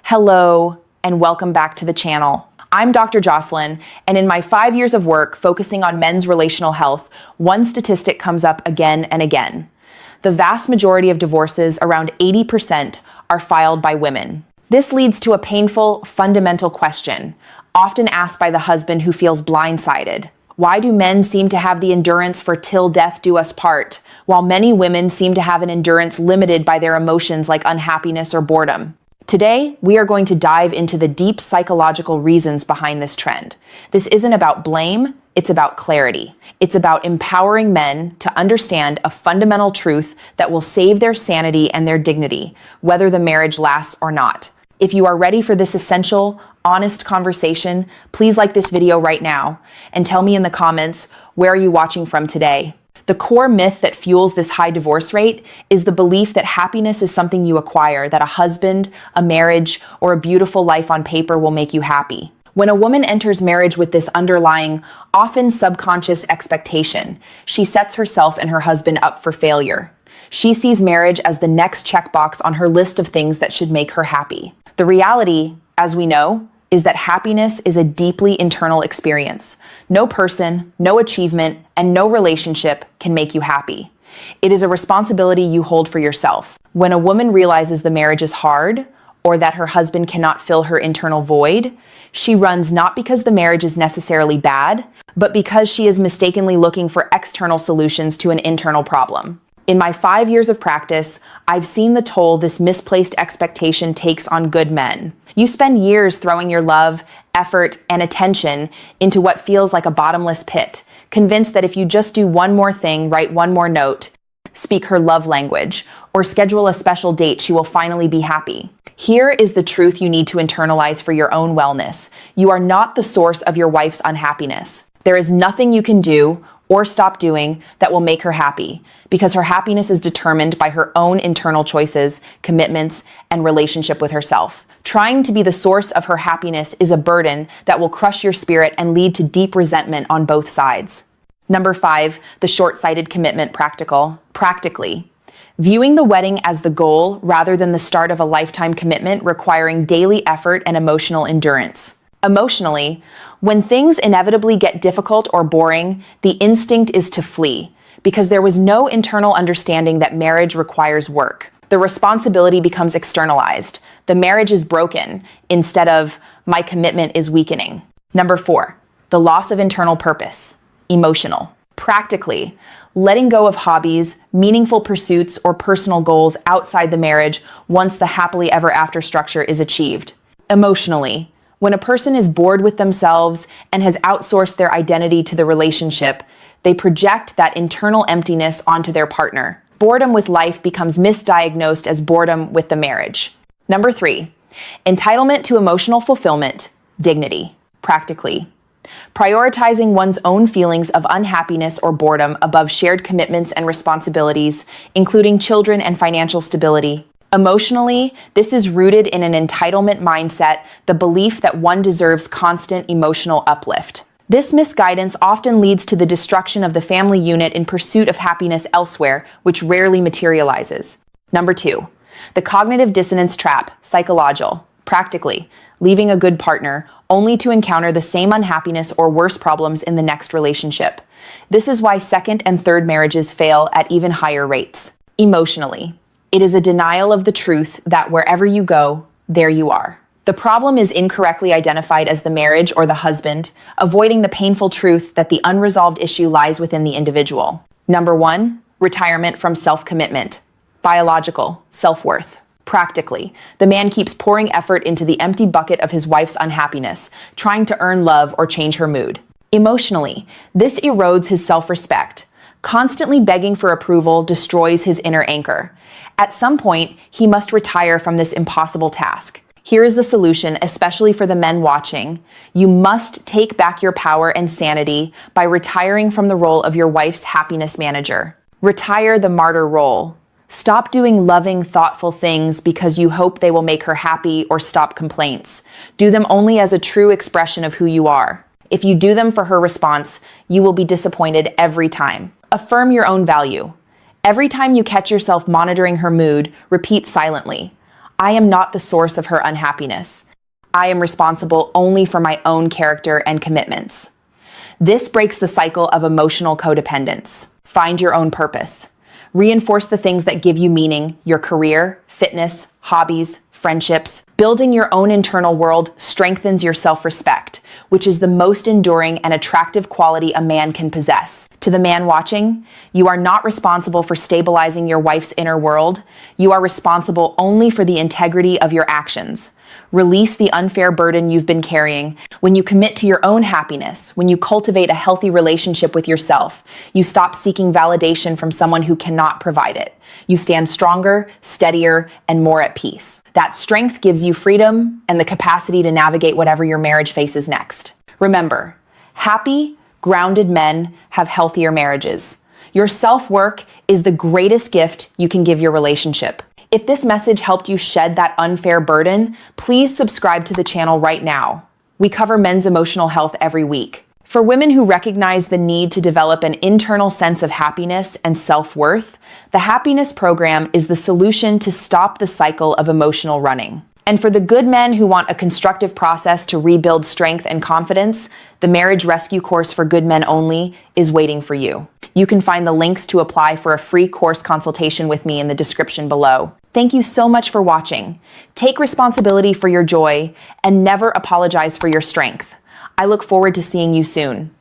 Hello, and welcome back to the channel. I'm Dr. Jocelyn, and in my 5 years of work focusing on men's relational health, one statistic comes up again and again. The vast majority of divorces, around 80%, are filed by women. This leads to a painful, fundamental question, often asked by the husband who feels blindsided. Why do men seem to have the endurance for till death do us part, while many women seem to have an endurance limited by their emotions like unhappiness or boredom? Today, we are going to dive into the deep psychological reasons behind this trend. This isn't about blame, it's about clarity. It's about empowering men to understand a fundamental truth that will save their sanity and their dignity, whether the marriage lasts or not. If you are ready for this essential, honest conversation, please like this video right now and tell me in the comments, where are you watching from today? The core myth that fuels this high divorce rate is the belief that happiness is something you acquire, that a husband, a marriage, or a beautiful life on paper will make you happy. When a woman enters marriage with this underlying, often subconscious expectation, she sets herself and her husband up for failure. She sees marriage as the next checkbox on her list of things that should make her happy. The reality, as we know, is that happiness is a deeply internal experience. No person, no achievement, and no relationship can make you happy. It is a responsibility you hold for yourself. When a woman realizes the marriage is hard, or that her husband cannot fill her internal void, she runs not because the marriage is necessarily bad, but because she is mistakenly looking for external solutions to an internal problem. In my 5 years of practice, I've seen the toll this misplaced expectation takes on good men. You spend years throwing your love, effort, and attention into what feels like a bottomless pit, convinced that if you just do one more thing, write one more note, speak her love language, or schedule a special date, she will finally be happy. Here is the truth you need to internalize for your own wellness. You are not the source of your wife's unhappiness. There is nothing you can do or stop doing that will make her happy, because her happiness is determined by her own internal choices, commitments, and relationship with herself. Trying to be the source of her happiness is a burden that will crush your spirit and lead to deep resentment on both sides. Number 5, the short-sighted commitment practically. Viewing the wedding as the goal rather than the start of a lifetime commitment requiring daily effort and emotional endurance. Emotionally, when things inevitably get difficult or boring, the instinct is to flee, because there was no internal understanding that marriage requires work. The responsibility becomes externalized. The marriage is broken, instead of, my commitment is weakening. Number 4, the loss of internal purpose, emotional. Practically, letting go of hobbies, meaningful pursuits, or personal goals outside the marriage once the happily ever after structure is achieved. Emotionally, when a person is bored with themselves and has outsourced their identity to the relationship, they project that internal emptiness onto their partner. Boredom with life becomes misdiagnosed as boredom with the marriage. Number 3, entitlement to emotional fulfillment, dignity. Practically, prioritizing one's own feelings of unhappiness or boredom above shared commitments and responsibilities, including children and financial stability. Emotionally, this is rooted in an entitlement mindset, the belief that one deserves constant emotional uplift. This misguidance often leads to the destruction of the family unit in pursuit of happiness elsewhere, which rarely materializes. Number 2, the cognitive dissonance trap, psychological. Practically, leaving a good partner only to encounter the same unhappiness or worse problems in the next relationship. This is why second and third marriages fail at even higher rates. Emotionally, it is a denial of the truth that wherever you go, there you are. The problem is incorrectly identified as the marriage or the husband, avoiding the painful truth that the unresolved issue lies within the individual. Number 1, retirement from self-commitment, biological, self-worth. Practically, the man keeps pouring effort into the empty bucket of his wife's unhappiness, trying to earn love or change her mood. Emotionally, this erodes his self-respect. Constantly begging for approval destroys his inner anchor. At some point, he must retire from this impossible task. Here is the solution, especially for the men watching. You must take back your power and sanity by retiring from the role of your wife's happiness manager. Retire the martyr role. Stop doing loving, thoughtful things because you hope they will make her happy or stop complaints. Do them only as a true expression of who you are. If you do them for her response, you will be disappointed every time. Affirm your own value. Every time you catch yourself monitoring her mood, repeat silently, I am not the source of her unhappiness. I am responsible only for my own character and commitments. This breaks the cycle of emotional codependence. Find your own purpose. Reinforce the things that give you meaning, your career, fitness, hobbies, friendships. Building your own internal world strengthens your self-respect, which is the most enduring and attractive quality a man can possess. To the man watching, you are not responsible for stabilizing your wife's inner world. You are responsible only for the integrity of your actions. Release the unfair burden you've been carrying. When you commit to your own happiness, when you cultivate a healthy relationship with yourself, you stop seeking validation from someone who cannot provide it. You stand stronger, steadier, and more at peace. That strength gives you freedom and the capacity to navigate whatever your marriage faces next. Remember, happy, grounded men have healthier marriages. Your self-work is the greatest gift you can give your relationship. If this message helped you shed that unfair burden, please subscribe to the channel right now. We cover men's emotional health every week. For women who recognize the need to develop an internal sense of happiness and self-worth, the Happiness Program is the solution to stop the cycle of emotional running. And for the good men who want a constructive process to rebuild strength and confidence, the Marriage Rescue Course for Good Men Only is waiting for you. You can find the links to apply for a free course consultation with me in the description below. Thank you so much for watching. Take responsibility for your joy and never apologize for your strength. I look forward to seeing you soon.